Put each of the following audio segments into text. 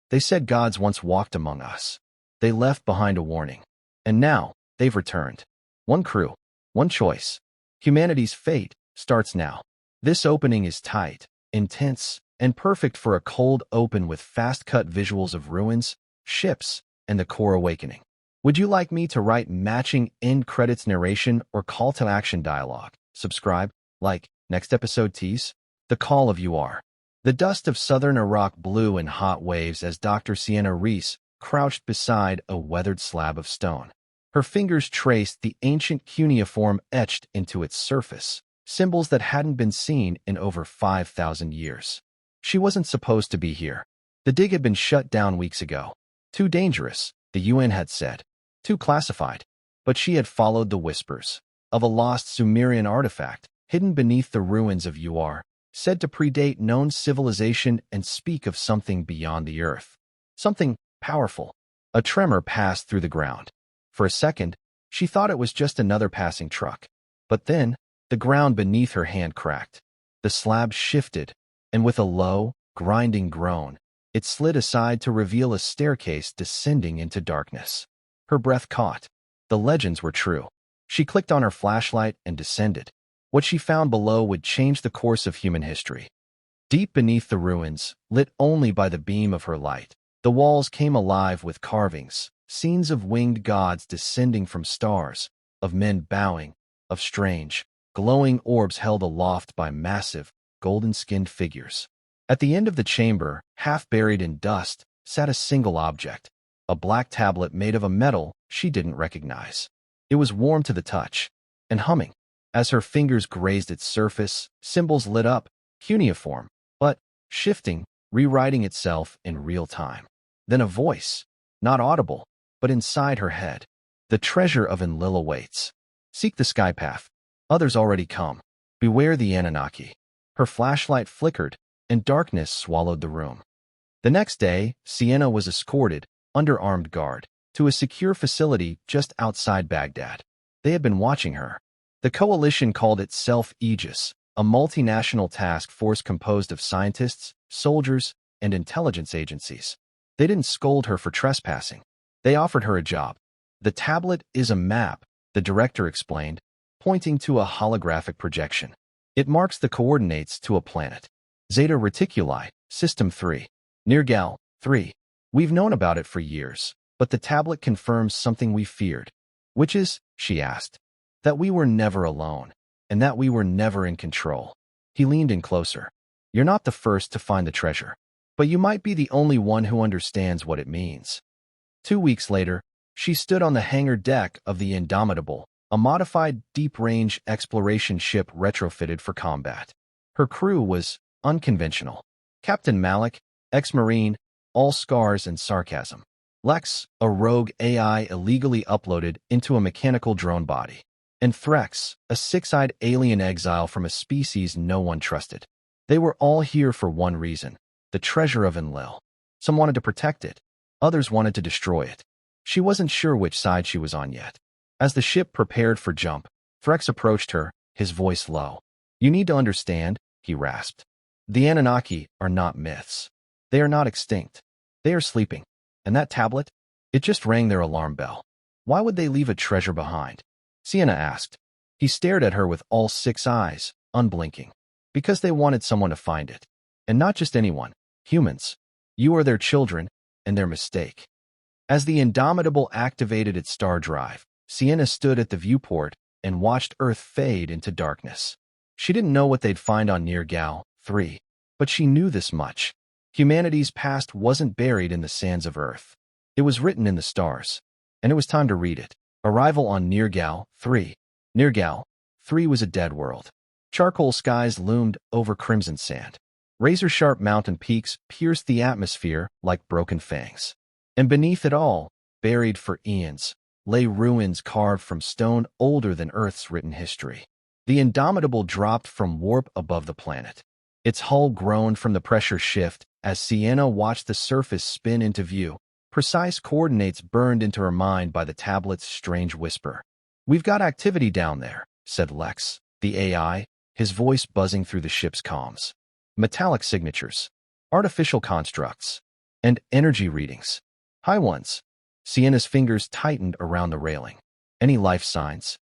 They said gods once walked among us. They left behind a warning. And now, they've returned. One crew, one choice. Humanity's fate starts now. This opening is tight, intense, and perfect for a cold open with fast-cut visuals of ruins, ships, and the core awakening. Would you like me to write matching end credits narration or call to action dialogue? Subscribe, like, next episode tease. The Call of UR. The dust of southern Iraq blew in hot waves as Dr. Sienna Reese crouched beside a weathered slab of stone. Her fingers traced the ancient cuneiform etched into its surface, symbols that hadn't been seen in over 5,000 years. She wasn't supposed to be here. The dig had been shut down weeks ago. Too dangerous, the UN had said. Too classified. But she had followed the whispers of a lost Sumerian artifact hidden beneath the ruins of UR, said to predate known civilization and speak of something beyond the earth. Something powerful. A tremor passed through the ground. For a second, she thought it was just another passing truck. But then, the ground beneath her hand cracked. The slab shifted, and with a low, grinding groan, it slid aside to reveal a staircase descending into darkness. Her breath caught. The legends were true. She clicked on her flashlight and descended. What she found below would change the course of human history. Deep beneath the ruins, lit only by the beam of her light, the walls came alive with carvings, scenes of winged gods descending from stars, of men bowing, of strange, glowing orbs held aloft by massive, golden-skinned figures. At the end of the chamber, half buried in dust, sat a single object, a black tablet made of a metal she didn't recognize. It was warm to the touch, and humming. As her fingers grazed its surface, symbols lit up, cuneiform, but shifting, rewriting itself in real time. Then a voice, not audible, but inside her head. The treasure of Enlil awaits. Seek the sky path. Others already come. Beware the Anunnaki. Her flashlight flickered, and darkness swallowed the room. The next day, Sienna was escorted, under armed guard, to a secure facility just outside Baghdad. They had been watching her. The coalition called itself Aegis, a multinational task force composed of scientists, soldiers, and intelligence agencies. They didn't scold her for trespassing. They offered her a job. The tablet is a map, the director explained, pointing to a holographic projection. It marks the coordinates to a planet. Zeta Reticuli, System 3. Nergal, 3. We've known about it for years, but the tablet confirms something we feared. Which is, she asked, that we were never alone, and that we were never in control. He leaned in closer. You're not the first to find the treasure, but you might be the only one who understands what it means. 2 weeks later, she stood on the hangar deck of the Indomitable, a modified deep-range exploration ship retrofitted for combat. Her crew was unconventional. Captain Malik, ex-Marine, all scars and sarcasm. Lex, a rogue AI illegally uploaded into a mechanical drone body. And Threx, a six-eyed alien exile from a species no one trusted. They were all here for one reason, the treasure of Enlil. Some wanted to protect it, others wanted to destroy it. She wasn't sure which side she was on yet. As the ship prepared for jump, Threx approached her, his voice low. You need to understand, he rasped. The Anunnaki are not myths. They are not extinct. They are sleeping. And that tablet? It just rang their alarm bell. Why would they leave a treasure behind? Sienna asked. He stared at her with all 6 eyes, unblinking. Because they wanted someone to find it. And not just anyone. Humans. You are their children, and their mistake. As the Indomitable activated its star drive, Sienna stood at the viewport and watched Earth fade into darkness. She didn't know what they'd find on Nergal 3, but she knew this much. Humanity's past wasn't buried in the sands of Earth. It was written in the stars. And it was time to read it. Arrival on Nergal 3. Nergal 3 was a dead world. Charcoal skies loomed over crimson sand. Razor-sharp mountain peaks pierced the atmosphere like broken fangs. And beneath it all, buried for eons, lay ruins carved from stone older than Earth's written history. The Indomitable dropped from warp above the planet. Its hull groaned from the pressure shift as Sienna watched the surface spin into view. Precise coordinates burned into her mind by the tablet's strange whisper. We've got activity down there, said Lex, the AI, his voice buzzing through the ship's comms. Metallic signatures. Artificial constructs. And energy readings. High ones. Sienna's fingers tightened around the railing. Any life signs?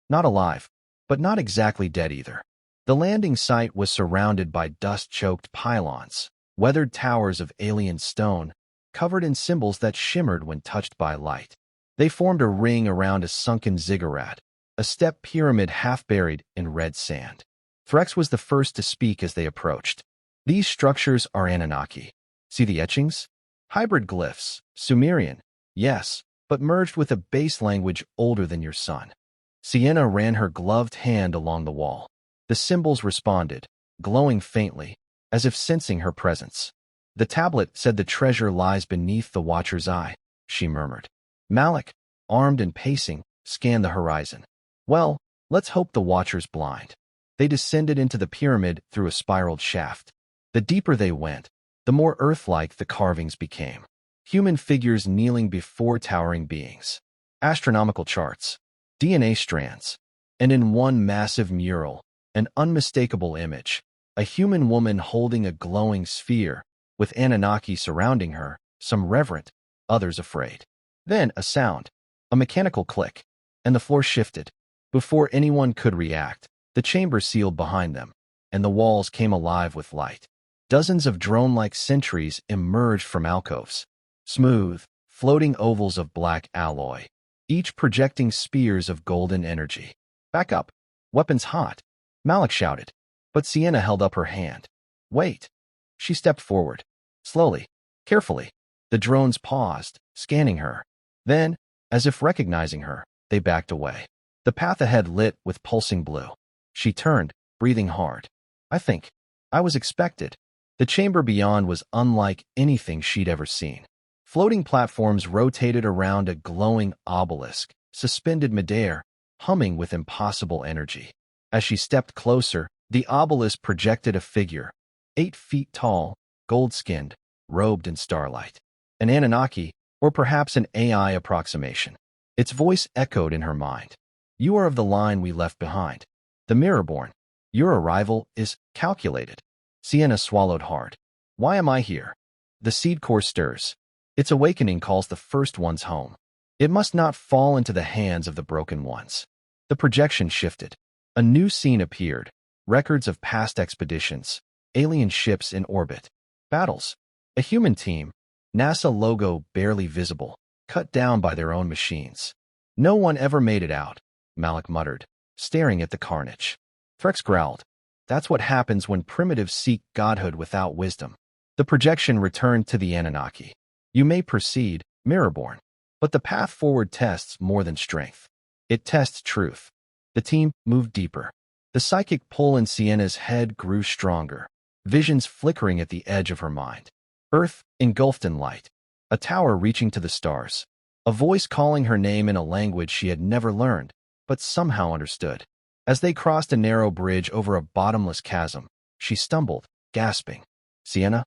Not alive, but not exactly dead either. The landing site was surrounded by dust-choked pylons, weathered towers of alien stone, covered in symbols that shimmered when touched by light. They formed a ring around a sunken ziggurat, a step pyramid half buried in red sand. Threx was the first to speak as they approached. These structures are Anunnaki. See the etchings? Hybrid glyphs, Sumerian, yes, but merged with a base language older than your sun. Sienna ran her gloved hand along the wall. The symbols responded, glowing faintly, as if sensing her presence. The tablet said the treasure lies beneath the Watcher's eye, she murmured. Malik, armed and pacing, scanned the horizon. Well, let's hope the Watcher's blind. They descended into the pyramid through a spiraled shaft. The deeper they went, the more Earth-like the carvings became. Human figures kneeling before towering beings. Astronomical charts. DNA strands. And in one massive mural, an unmistakable image. A human woman holding a glowing sphere, with Anunnaki surrounding her, some reverent, others afraid. Then a sound. A mechanical click. And the floor shifted. Before anyone could react, the chamber sealed behind them, and the walls came alive with light. Dozens of drone-like sentries emerged from alcoves. Smooth, floating ovals of black alloy, each projecting spears of golden energy. Back up. Weapons hot. Malik shouted, but Sienna held up her hand. Wait. She stepped forward. Slowly, carefully. The drones paused, scanning her. Then, as if recognizing her, they backed away. The path ahead lit with pulsing blue. She turned, breathing hard. I was expected. The chamber beyond was unlike anything she'd ever seen. Floating platforms rotated around a glowing obelisk, suspended midair, humming with impossible energy. As she stepped closer, the obelisk projected a figure, 8 feet tall, gold-skinned, robed in starlight. An Anunnaki, or perhaps an AI approximation. Its voice echoed in her mind. You are of the line we left behind. The Mirrorborn. Your arrival is calculated. Sienna swallowed hard. Why am I here? The seed core stirs. Its awakening calls the first ones home. It must not fall into the hands of the broken ones. The projection shifted. A new scene appeared. Records of past expeditions. Alien ships in orbit. Battles. A human team. NASA logo barely visible. Cut down by their own machines. No one ever made it out, Malik muttered, staring at the carnage. Threx growled. That's what happens when primitives seek godhood without wisdom. The projection returned to the Anunnaki. You may proceed, Mirrorborn, but the path forward tests more than strength. It tests truth. The team moved deeper. The psychic pull in Sienna's head grew stronger, visions flickering at the edge of her mind. Earth engulfed in light. A tower reaching to the stars. A voice calling her name in a language she had never learned, but somehow understood. As they crossed a narrow bridge over a bottomless chasm, she stumbled, gasping. Sienna?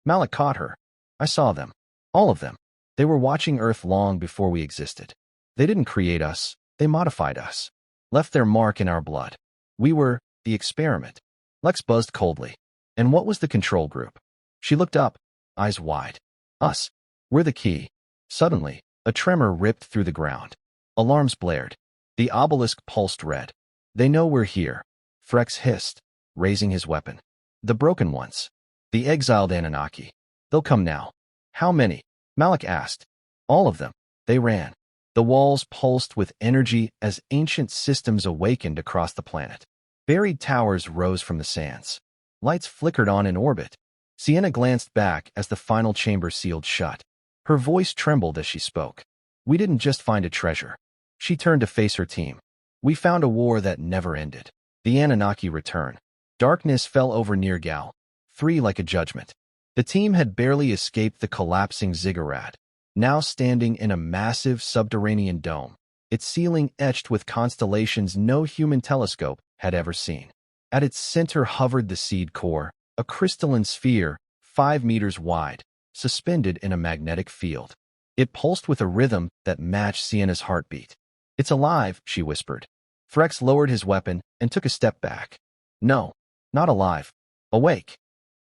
Malik caught her. I saw them. All of them. They were watching Earth long before we existed. They didn't create us. They modified us. Left their mark in our blood. We were the experiment. Lex buzzed coldly. And what was the control group? She looked up, eyes wide. Us. We're the key. Suddenly, a tremor ripped through the ground. Alarms blared. The obelisk pulsed red. They know we're here. Threx hissed, raising his weapon. The broken ones. The exiled Anunnaki. They'll come now. How many? Malik asked. All of them. They ran. The walls pulsed with energy as ancient systems awakened across the planet. Buried towers rose from the sands. Lights flickered on in orbit. Sienna glanced back as the final chamber sealed shut. Her voice trembled as she spoke. We didn't just find a treasure. She turned to face her team. We found a war that never ended. The Anunnaki return. Darkness fell over Nergal, 3 like a judgment. The team had barely escaped the collapsing ziggurat, now standing in a massive subterranean dome, its ceiling etched with constellations no human telescope had ever seen. At its center hovered the seed core, a crystalline sphere, 5 meters wide, suspended in a magnetic field. It pulsed with a rhythm that matched Sienna's heartbeat. It's alive, she whispered. Threx lowered his weapon and took a step back. No, not alive. Awake.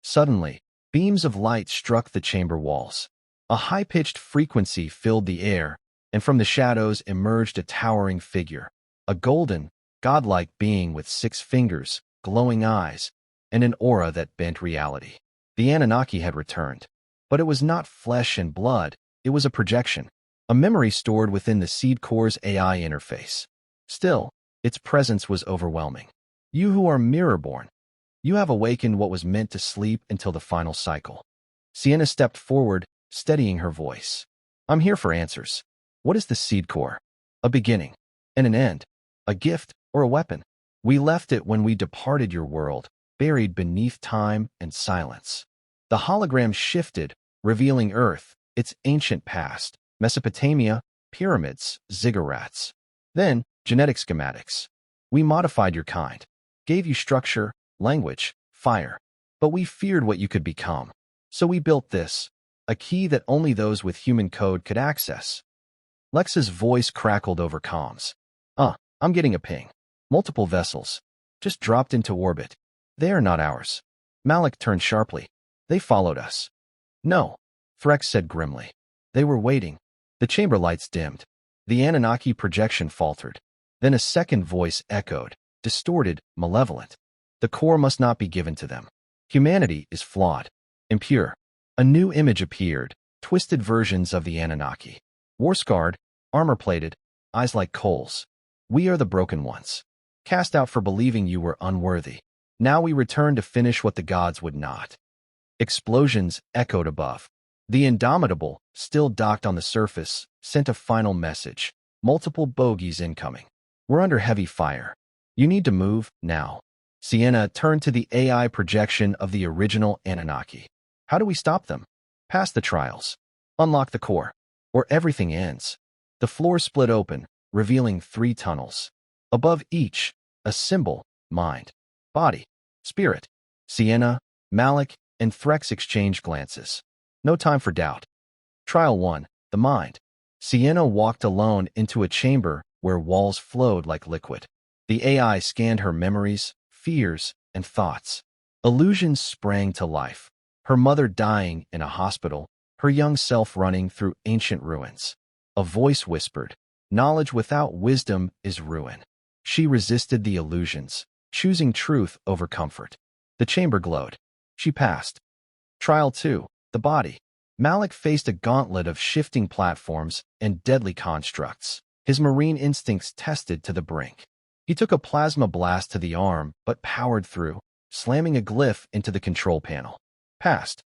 Suddenly, Beams of light struck the chamber walls. A high-pitched frequency filled the air, and from the shadows emerged a towering figure, a golden, godlike being with 6 fingers, glowing eyes, and an aura that bent reality. The Anunnaki had returned. But it was not flesh and blood, it was a projection, a memory stored within the seed core's AI interface. Still, its presence was overwhelming. You who are mirror-born, you have awakened what was meant to sleep until the final cycle. Sienna stepped forward, steadying her voice. I'm here for answers. What is the seed core? A beginning and an end, a gift or a weapon? We left it when we departed your world, buried beneath time and silence. The hologram shifted, revealing Earth, its ancient past, Mesopotamia, pyramids, ziggurats. Then, genetic schematics. We modified your kind, gave you structure, language, fire. But we feared what you could become. So we built this, a key that only those with human code could access. Lex's voice crackled over comms. I'm getting a ping. Multiple vessels. Just dropped into orbit. They are not ours. Malik turned sharply. They followed us. No, Threx said grimly. They were waiting. The chamber lights dimmed. The Anunnaki projection faltered. Then a second voice echoed, distorted, malevolent. The core must not be given to them. Humanity is flawed, impure. A new image appeared, twisted versions of the Anunnaki. War-scarred, armor-plated, eyes like coals. We are the broken ones. Cast out for believing you were unworthy. Now we return to finish what the gods would not. Explosions echoed above. The Indomitable, still docked on the surface, sent a final message. Multiple bogies incoming. We're under heavy fire. You need to move, now. Sienna turned to the AI projection of the original Anunnaki. How do we stop them? Pass the trials. Unlock the core. Or everything ends. The floor split open, revealing 3 tunnels. Above each, a symbol, mind, body, spirit. Sienna, Malik, and Threx exchanged glances. No time for doubt. Trial 1, the mind. Sienna walked alone into a chamber where walls flowed like liquid. The AI scanned her memories, fears, and thoughts. Illusions sprang to life. Her mother dying in a hospital, her young self running through ancient ruins. A voice whispered, knowledge without wisdom is ruin. She resisted the illusions, choosing truth over comfort. The chamber glowed. She passed. Trial 2, the body. Malik faced a gauntlet of shifting platforms and deadly constructs, his marine instincts tested to the brink. He took a plasma blast to the arm, but powered through, slamming a glyph into the control panel. Passed.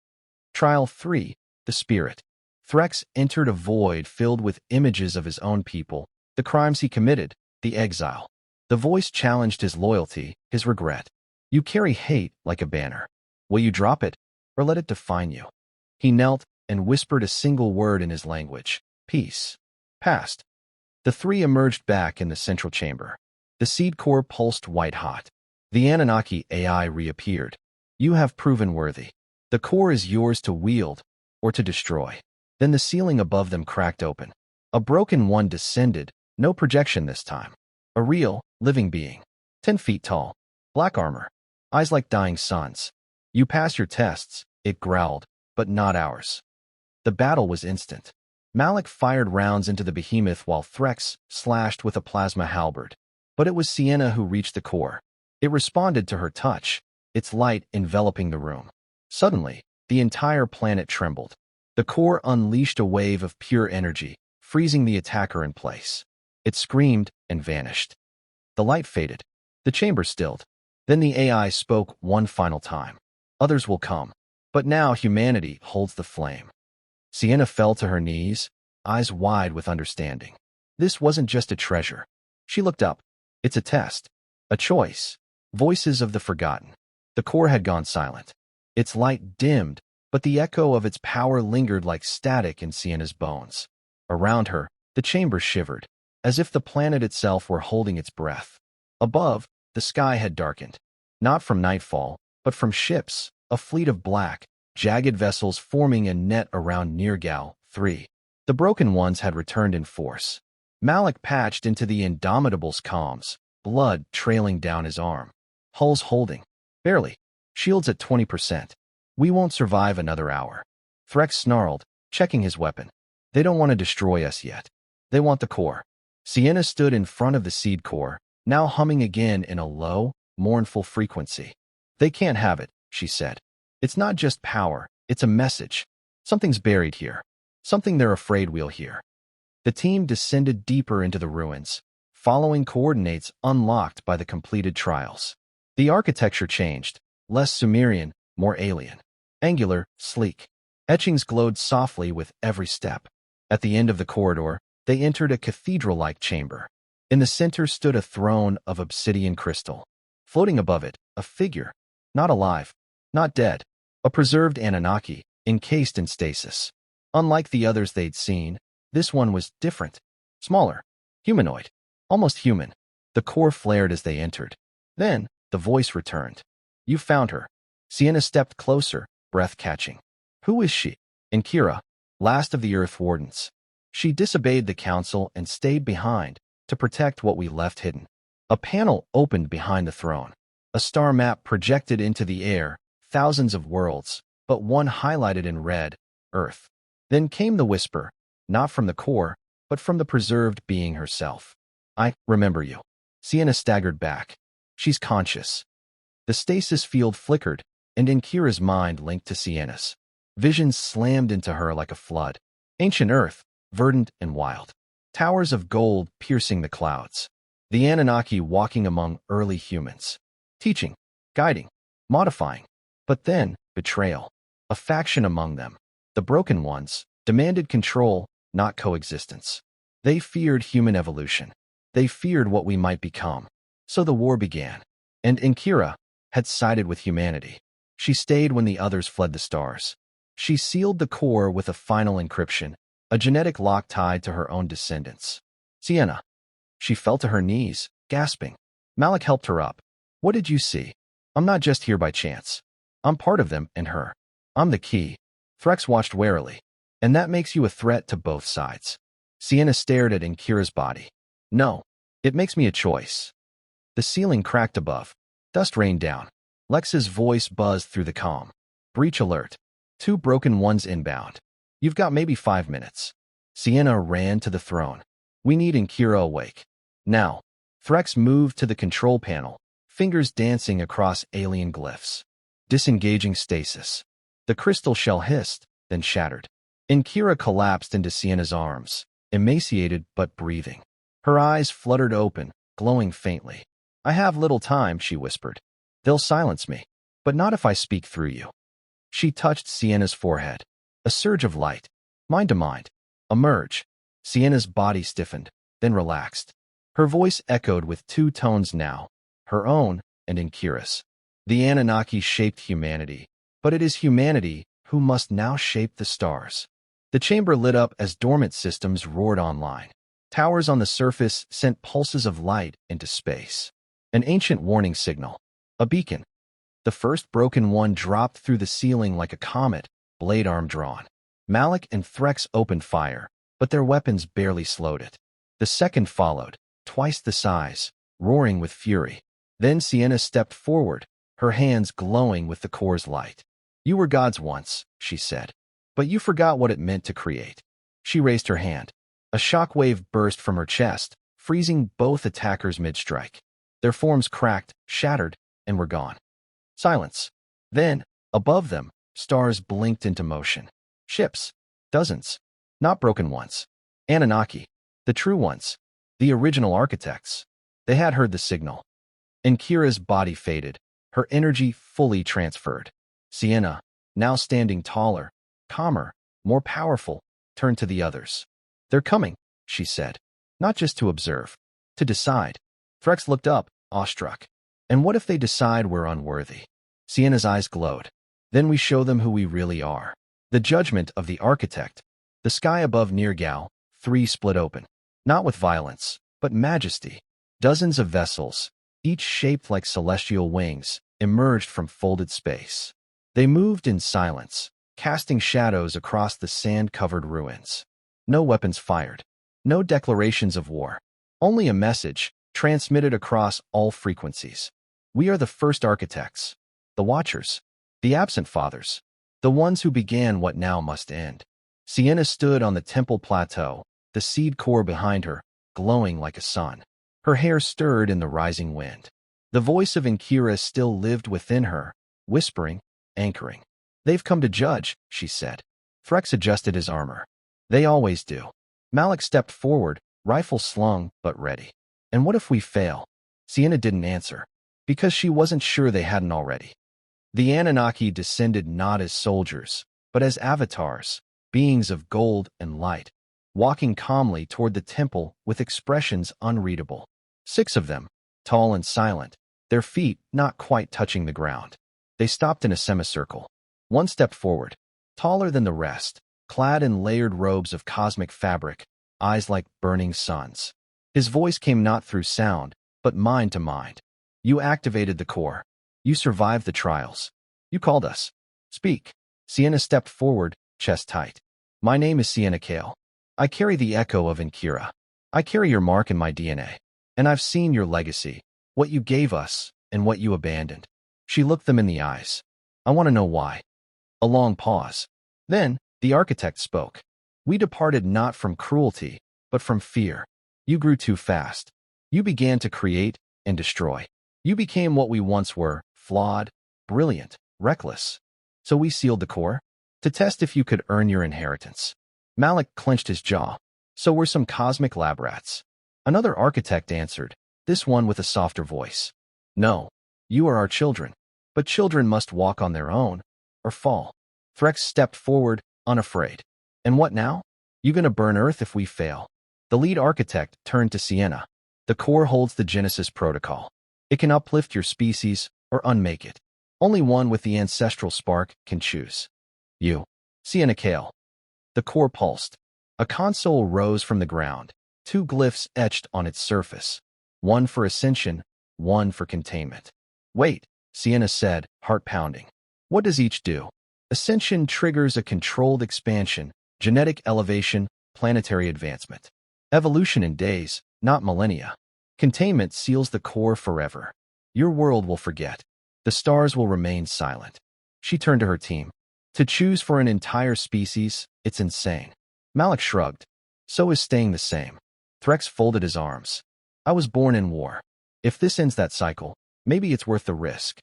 Trial 3, the spirit. Threx entered a void filled with images of his own people, the crimes he committed, the exile. The voice challenged his loyalty, his regret. You carry hate like a banner. Will you drop it, or let it define you? He knelt and whispered a single word in his language. Peace. Passed. The 3 emerged back in the central chamber. The seed core pulsed white-hot. The Anunnaki AI reappeared. You have proven worthy. The core is yours to wield, or to destroy. Then the ceiling above them cracked open. A broken one descended, no projection this time. A real, living being. 10 feet tall. Black armor. Eyes like dying suns. You pass your tests, it growled, but not ours. The battle was instant. Malik fired rounds into the behemoth while Threx slashed with a plasma halberd. But it was Sienna who reached the core. It responded to her touch, its light enveloping the room. Suddenly, the entire planet trembled. The core unleashed a wave of pure energy, freezing the attacker in place. It screamed and vanished. The light faded. The chamber stilled. Then the AI spoke one final time. Others will come. But now humanity holds the flame. Sienna fell to her knees, eyes wide with understanding. This wasn't just a treasure. She looked up. It's a test. A choice. Voices of the forgotten. The core had gone silent. Its light dimmed, but the echo of its power lingered like static in Sienna's bones. Around her, the chamber shivered, as if the planet itself were holding its breath. Above, the sky had darkened. Not from nightfall, but from ships, a fleet of black, jagged vessels forming a net around Nergal 3. The broken ones had returned in force. Malik patched into the Indomitable's comms, blood trailing down his arm. Hulls holding. Barely. Shields at 20%. We won't survive another hour. Threx snarled, checking his weapon. They don't want to destroy us yet. They want the core. Sienna stood in front of the seed core, now humming again in a low, mournful frequency. They can't have it, she said. It's not just power, it's a message. Something's buried here. Something they're afraid we'll hear. The team descended deeper into the ruins, following coordinates unlocked by the completed trials. The architecture changed, less Sumerian, more alien. Angular, sleek. Etchings glowed softly with every step. At the end of the corridor, they entered a cathedral-like chamber. In the center stood a throne of obsidian crystal. Floating above it, a figure. Not alive, not dead. A preserved Anunnaki, encased in stasis. Unlike the others they'd seen, this one was different. Smaller. Humanoid. Almost human. The core flared as they entered. Then, the voice returned. You found her. Sienna stepped closer, breath catching. Who is she? Inkira, last of the Earth Wardens. She disobeyed the council and stayed behind to protect what we left hidden. A panel opened behind the throne. A star map projected into the air, thousands of worlds, but one highlighted in red, Earth. Then came the whisper, not from the core, but from the preserved being herself. I remember you. Sienna staggered back. She's conscious. The stasis field flickered, and Inkira's mind linked to Sienna's. Visions slammed into her like a flood. Ancient Earth, verdant and wild. Towers of gold piercing the clouds. The Anunnaki walking among early humans. Teaching, guiding, modifying. But then, betrayal. A faction among them, the Broken Ones, demanded control, not coexistence. They feared human evolution. They feared what we might become. So the war began. And Inkira had sided with humanity. She stayed when the others fled the stars. She sealed the core with a final encryption, a genetic lock tied to her own descendants. Sienna. She fell to her knees, gasping. Malik helped her up. What did you see? I'm not just here by chance. I'm part of them and her. I'm the key. Threx watched warily. And that makes you a threat to both sides. Sienna stared at Inkira's body. No. It makes me a choice. The ceiling cracked above. Dust rained down. Lex's voice buzzed through the calm. Breach alert. 2 Broken Ones inbound. You've got maybe 5 minutes. Sienna ran to the throne. We need Inkira awake. Now. Threx moved to the control panel, fingers dancing across alien glyphs. Disengaging stasis. The crystal shell hissed, then shattered. Inkira collapsed into Sienna's arms, emaciated but breathing. Her eyes fluttered open, glowing faintly. I have little time, she whispered. They'll silence me, but not if I speak through you. She touched Sienna's forehead. A surge of light. Mind to mind. A merge. Sienna's body stiffened, then relaxed. Her voice echoed with 2 tones now, her own and Inkira's. The Anunnaki shaped humanity, but it is humanity who must now shape the stars. The chamber lit up as dormant systems roared online. Towers on the surface sent pulses of light into space. An ancient warning signal. A beacon. The first Broken One dropped through the ceiling like a comet, blade arm drawn. Malik and Threx opened fire, but their weapons barely slowed it. The second followed, twice the size, roaring with fury. Then Sienna stepped forward, her hands glowing with the core's light. You were gods once, she said. But you forgot what it meant to create. She raised her hand. A shockwave burst from her chest, freezing both attackers mid-strike. Their forms cracked, shattered, and were gone. Silence. Then, above them, stars blinked into motion. Ships. Dozens. Not Broken Ones. Anunnaki. The true ones. The original architects. They had heard the signal. Inkira's body faded, her energy fully transferred. Sienna, now standing taller, calmer, more powerful, turned to the others. They're coming, she said. Not just to observe. To decide. Threx looked up, awestruck. And what if they decide we're unworthy? Sienna's eyes glowed. Then we show them who we really are. The judgment of the architect. The sky above Nergal, 3 split open. Not with violence, but majesty. Dozens of vessels, each shaped like celestial wings, emerged from folded space. They moved in silence, casting shadows across the sand-covered ruins. No weapons fired. No declarations of war. Only a message, transmitted across all frequencies. We are the first architects. The Watchers. The Absent Fathers. The ones who began what now must end. Sienna stood on the temple plateau, the seed core behind her, glowing like a sun. Her hair stirred in the rising wind. The voice of Inkira still lived within her, whispering, anchoring. They've come to judge, she said. Threx adjusted his armor. They always do. Malik stepped forward, rifle slung, but ready. And what if we fail? Sienna didn't answer, because she wasn't sure they hadn't already. The Anunnaki descended not as soldiers, but as avatars, beings of gold and light, walking calmly toward the temple with expressions unreadable. 6 of them, tall and silent, their feet not quite touching the ground. They stopped in a semicircle. One stepped forward, taller than the rest, clad in layered robes of cosmic fabric, eyes like burning suns. His voice came not through sound, but mind to mind. You activated the core. You survived the trials. You called us. Speak. Sienna stepped forward, chest tight. My name is Sienna Kale. I carry the echo of Inkira. I carry your mark in my DNA. And I've seen your legacy, what you gave us, and what you abandoned. She looked them in the eyes. I want to know why. A long pause. Then, the architect spoke. We departed not from cruelty, but from fear. You grew too fast. You began to create and destroy. You became what we once were, flawed, brilliant, reckless. So we sealed the core, to test if you could earn your inheritance. Malik clenched his jaw. So we're some cosmic lab rats. Another architect answered, this one with a softer voice. No, you are our children. But children must walk on their own, or fall. Threx stepped forward, unafraid. And what now? You gonna burn Earth if we fail? The lead architect turned to Sienna. The core holds the Genesis protocol. It can uplift your species or unmake it. Only one with the ancestral spark can choose. You. Sienna Kale. The core pulsed. A console rose from the ground, 2 glyphs etched on its surface. One for ascension, one for containment. Wait, Sienna said, heart pounding. What does each do? Ascension triggers a controlled expansion, genetic elevation, planetary advancement. Evolution in days, not millennia. Containment seals the core forever. Your world will forget. The stars will remain silent. She turned to her team. To choose for an entire species, it's insane. Malik shrugged. So is staying the same. Threx folded his arms. I was born in war. If this ends that cycle, maybe it's worth the risk.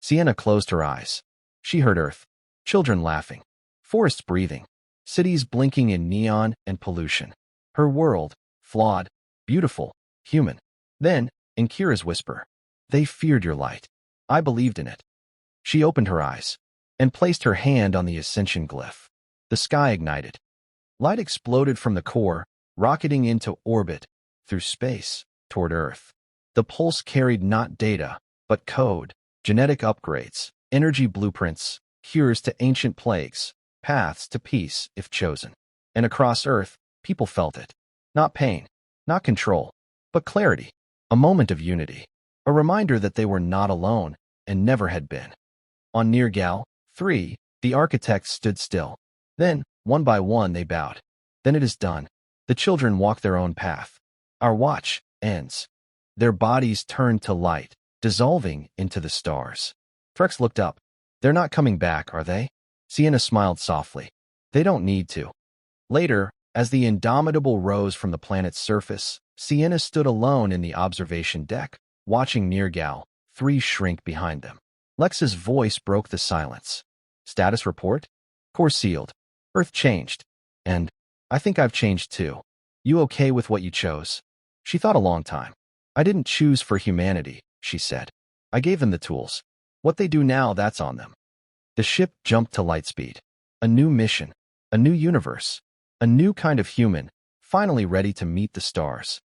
Sienna closed her eyes. She heard Earth. Children laughing. Forests breathing. Cities blinking in neon and pollution. Her world, flawed, beautiful, human. Then, Inkira's whisper. They feared your light. I believed in it. She opened her eyes and placed her hand on the ascension glyph. The sky ignited. Light exploded from the core, rocketing into orbit, through space, toward Earth. The pulse carried not data, but code, genetic upgrades, energy blueprints, cures to ancient plagues, paths to peace if chosen. And across Earth, people felt it. Not pain, not control, but clarity. A moment of unity. A reminder that they were not alone and never had been. On Nergal 3, the architects stood still. Then, one by one, they bowed. Then it is done. The children walk their own path. Our watch ends. Their bodies turned to light, dissolving into the stars. Threx looked up. They're not coming back, are they? Sienna smiled softly. They don't need to. Later, as the Indomitable rose from the planet's surface, Sienna stood alone in the observation deck, watching Nergal 3 shrink behind them. Lex's voice broke the silence. Status report? Core sealed. Earth changed. And I think I've changed too. You okay with what you chose? She thought a long time. I didn't choose for humanity, she said. I gave them the tools. What they do now, that's on them. The ship jumped to light speed. A new mission. A new universe. A new kind of human, finally ready to meet the stars.